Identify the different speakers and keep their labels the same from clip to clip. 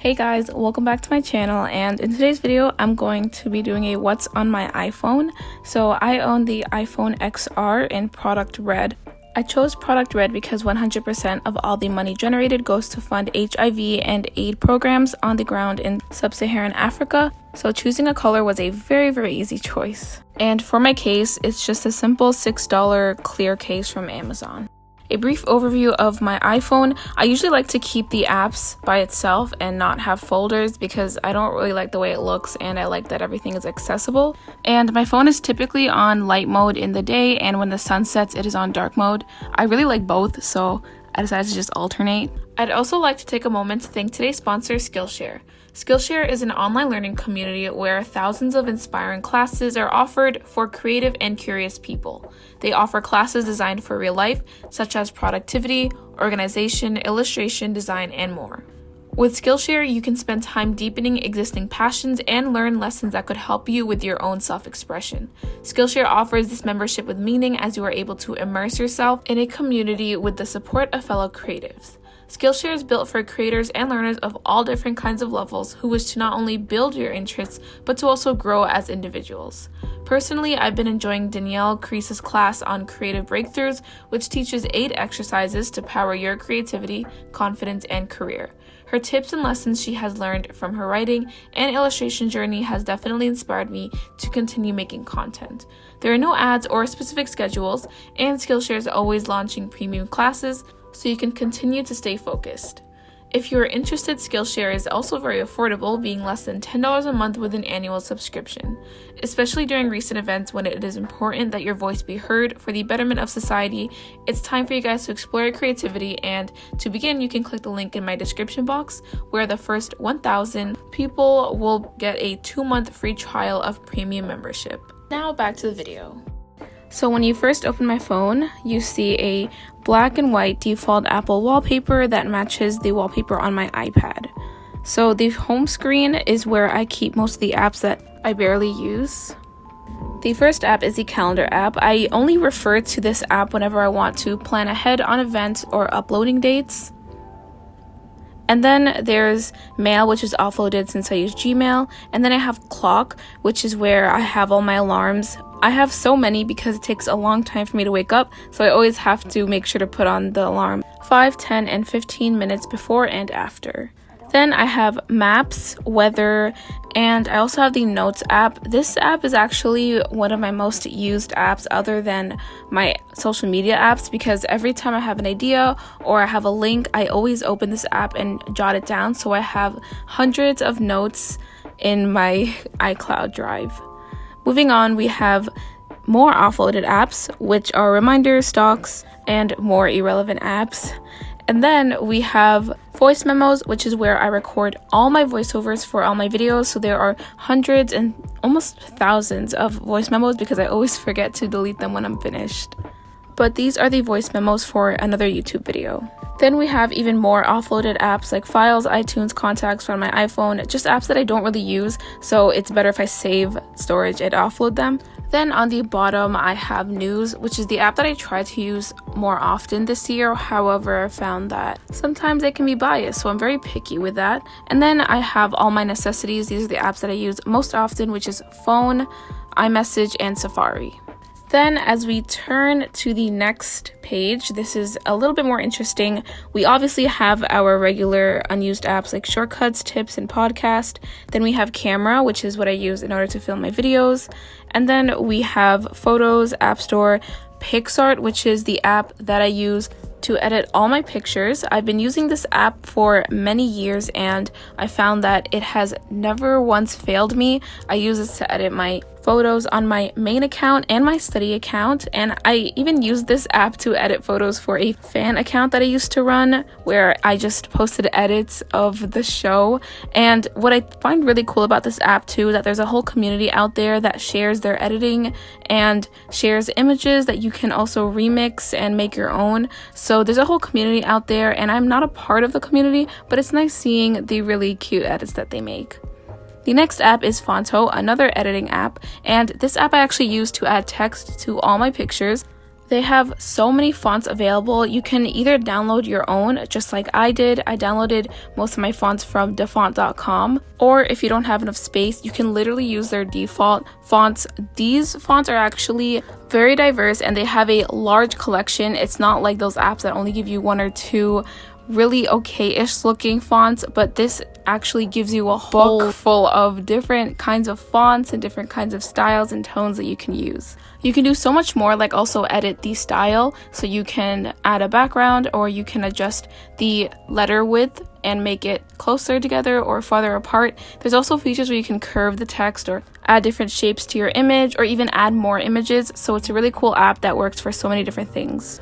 Speaker 1: Hey guys, welcome back to my channel, and in today's video I'm going to be doing a what's on my iPhone. So I own the iPhone XR in product red. I chose product red because 100% of all the money generated goes to fund HIV and aid programs on the ground in sub-Saharan Africa, so choosing a color was a very easy choice. And for my case, it's just a simple $6 clear case from Amazon. A brief overview of my iPhone. I usually like to keep the apps by itself and not have folders because I don't really like the way it looks, and I like that everything is accessible. And my phone is typically on light mode in the day, and when the sun sets it is on dark mode. I really like both, so I decided to just alternate. I'd also like to take a moment to thank today's sponsor, Skillshare. Skillshare is an online learning community where thousands of inspiring classes are offered for creative and curious people. They offer classes designed for real life, such as productivity, organization, illustration, design, and more. With Skillshare, you can spend time deepening existing passions and learn lessons that could help you with your own self-expression. Skillshare offers this membership with meaning as you are able to immerse yourself in a community with the support of fellow creatives. Skillshare is built for creators and learners of all different kinds of levels who wish to not only build your interests, but to also grow as individuals. Personally, I've been enjoying Danielle Crease's class on creative breakthroughs, which teaches 8 exercises to power your creativity, confidence, and career. Her tips and lessons she has learned from her writing and illustration journey has definitely inspired me to continue making content. There are no ads or specific schedules, and Skillshare is always launching premium classes, so you can continue to stay focused. If you are interested, Skillshare is also very affordable, being less than $10 a month with an annual subscription. Especially during recent events when it is important that your voice be heard for the betterment of society, it's time for you guys to explore your creativity, and to begin, you can click the link in my description box where the first 1,000 people will get a 2-month free trial of premium membership. Now back to the video. So when you first open my phone, you see a black and white default Apple wallpaper that matches the wallpaper on my iPad. So the home screen is where I keep most of the apps that I barely use. The first app is the calendar app. I only refer to this app whenever I want to plan ahead on events or uploading dates. And then there's Mail, which is offloaded since I use Gmail. And then I have Clock, which is where I have all my alarms. I have so many because it takes a long time for me to wake up, so I always have to make sure to put on the alarm 5, 10, and 15 minutes before and after. Then I have Maps, Weather, and I also have the Notes app. This app is actually one of my most used apps other than my social media apps, because every time I have an idea or I have a link, I always open this app and jot it down, so I have hundreds of notes in my iCloud drive. Moving on, we have more offloaded apps, which are reminders, stocks, and more irrelevant apps. And then we have voice memos, which is where I record all my voiceovers for all my videos. So there are hundreds and almost thousands of voice memos because I always forget to delete them when I'm finished. But these are the voice memos for another YouTube video. Then we have even more offloaded apps like Files, iTunes, Contacts from my iPhone, just apps that I don't really use, so it's better if I save storage and offload them. Then on the bottom, I have News, which is the app that I try to use more often this year. However, I found that sometimes it can be biased, so I'm very picky with that. And then I have all my necessities. These are the apps that I use most often, which is Phone, iMessage, and Safari. Then as we turn to the next page, this is a little bit more interesting. We obviously have our regular unused apps like Shortcuts, Tips, and Podcast. Then we have Camera, which is what I use in order to film my videos. And then we have Photos, App Store, Picsart, which is the app that I use to edit all my pictures. I've been using this app for many years and I found that it has never once failed me. I use this to edit my photos on my main account and my study account, and I even used this app to edit photos for a fan account that I used to run where I just posted edits of the show. And what I find really cool about this app too, that there's a whole community out there that shares their editing and shares images that you can also remix and make your own. So there's a whole community out there, and I'm not a part of the community, but it's nice seeing the really cute edits that they make. The next app is Fonto, another editing app, and this app I actually use to add text to all my pictures. They have so many fonts available. You can either download your own, just like I did. I downloaded most of my fonts from defont.com, or if you don't have enough space, you can literally use their default fonts. These fonts are actually very diverse and they have a large collection. It's not like those apps that only give you one or two really okay-ish looking fonts, but this actually gives you a whole book full of different kinds of fonts and different kinds of styles and tones that you can use. You can do so much more, like also edit the style, so you can add a background, or you can adjust the letter width and make it closer together or farther apart. There's also features where you can curve the text or add different shapes to your image, or even add more images, so it's a really cool app that works for so many different things.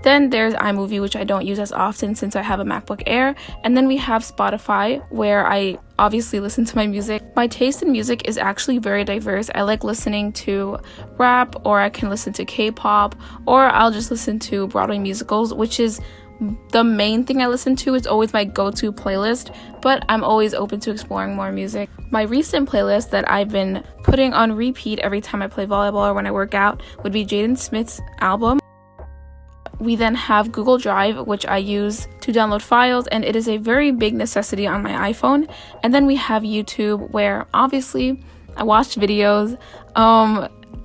Speaker 1: Then there's iMovie, which I don't use as often since I have a MacBook Air. And then we have Spotify, where I obviously listen to my music. My taste in music is actually very diverse. I like listening to rap, or I can listen to K-pop, or I'll just listen to Broadway musicals, which is the main thing I listen to. It's always my go-to playlist, but I'm always open to exploring more music. My recent playlist that I've been putting on repeat every time I play volleyball or when I work out would be Jaden Smith's album. We then have Google Drive, which I use to download files, and it is a very big necessity on my iPhone. And then we have YouTube, where obviously I watch videos.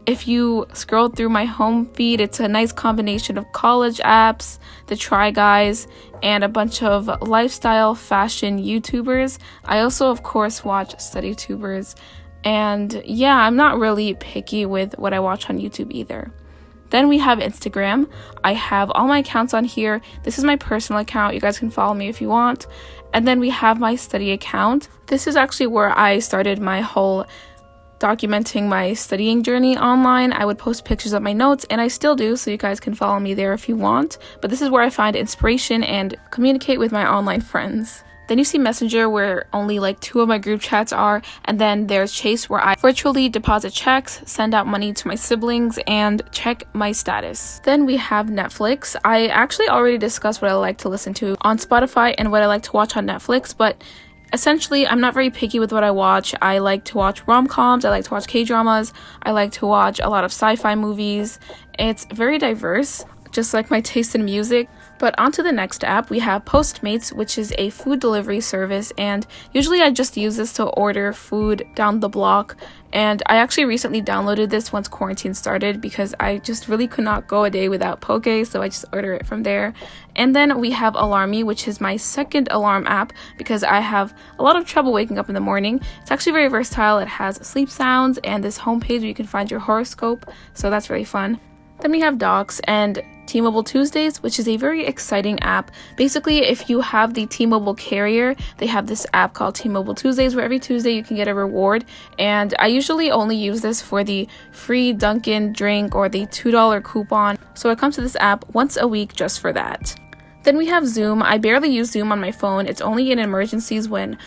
Speaker 1: If you scroll through my home feed, it's a nice combination of college apps, the Try Guys, and a bunch of lifestyle fashion YouTubers. I also, of course, watch study tubers. And yeah, I'm not really picky with what I watch on YouTube either. Then we have Instagram. I have all my accounts on here. This is my personal account. You guys can follow me if you want. And then we have my study account. This is actually where I started my whole documenting my studying journey online. I would post pictures of my notes, and I still do, so you guys can follow me there if you want. But this is where I find inspiration and communicate with my online friends. Then you see Messenger, where only like 2 of my group chats are, and then there's Chase, where I virtually deposit checks, send out money to my siblings, and check my status. Then we have Netflix. I actually already discussed what I like to listen to on Spotify and what I like to watch on Netflix, but essentially I'm not very picky with what I watch. I like to watch rom-coms, I like to watch K-dramas, I like to watch a lot of sci-fi movies. It's very diverse, just like my taste in music. But on to the next app, we have Postmates, which is a food delivery service, and usually I just use this to order food down the block. And I actually recently downloaded this once quarantine started because I just really could not go a day without Poke, so I just order it from there. And then we have Alarmy, which is my second alarm app because I have a lot of trouble waking up in the morning. It's actually very versatile. It has sleep sounds and this homepage where you can find your horoscope, so that's really fun. Then we have Docs and T-Mobile Tuesdays, which is a very exciting app. Basically, if you have the T-Mobile carrier, they have this app called T-Mobile Tuesdays, where every Tuesday you can get a reward. And I usually only use this for the free Dunkin' drink or the $2 coupon. So I come to this app once a week just for that. Then we have Zoom. I barely use Zoom on my phone. It's only in emergencies when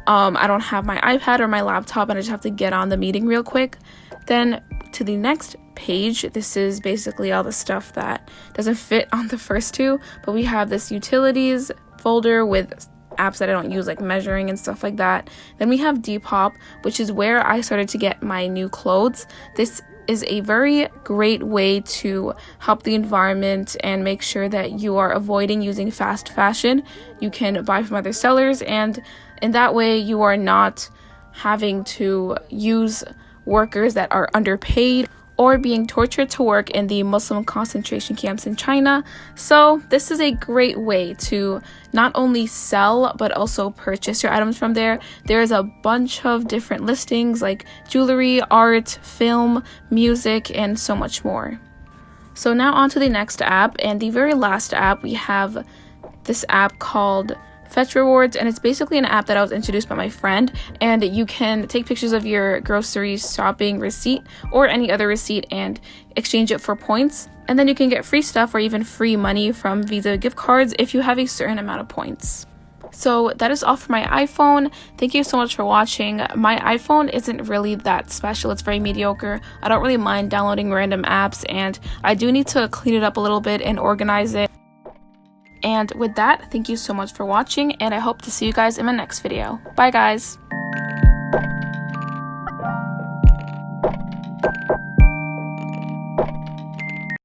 Speaker 1: I don't have my iPad or my laptop and I just have to get on the meeting real quick. Then to the next page, this is basically all the stuff that doesn't fit on the first two, but we have this utilities folder with apps that I don't use, like measuring and stuff like that. Then we have Depop, which is where I started to get my new clothes. This is a very great way to help the environment and make sure that you are avoiding using fast fashion. You can buy from other sellers, and in that way you are not having to use workers that are underpaid or being tortured to work in the Muslim concentration camps in China. So this is a great way to not only sell but also purchase your items from there. There's a bunch of different listings like jewelry, art, film, music, and so much more. So now on to the next app, and the very last app, we have this app called Fetch Rewards, and it's basically an app that I was introduced by my friend, and you can take pictures of your groceries shopping receipt or any other receipt and exchange it for points, and then you can get free stuff or even free money from Visa gift cards if you have a certain amount of points. So that is all for my iPhone. Thank you so much for watching. My iPhone isn't really that special. It's very mediocre. I don't really mind downloading random apps, and I do need to clean it up a little bit and organize it. And with that, thank you so much for watching, and I hope to see you guys in my next video. Bye, guys!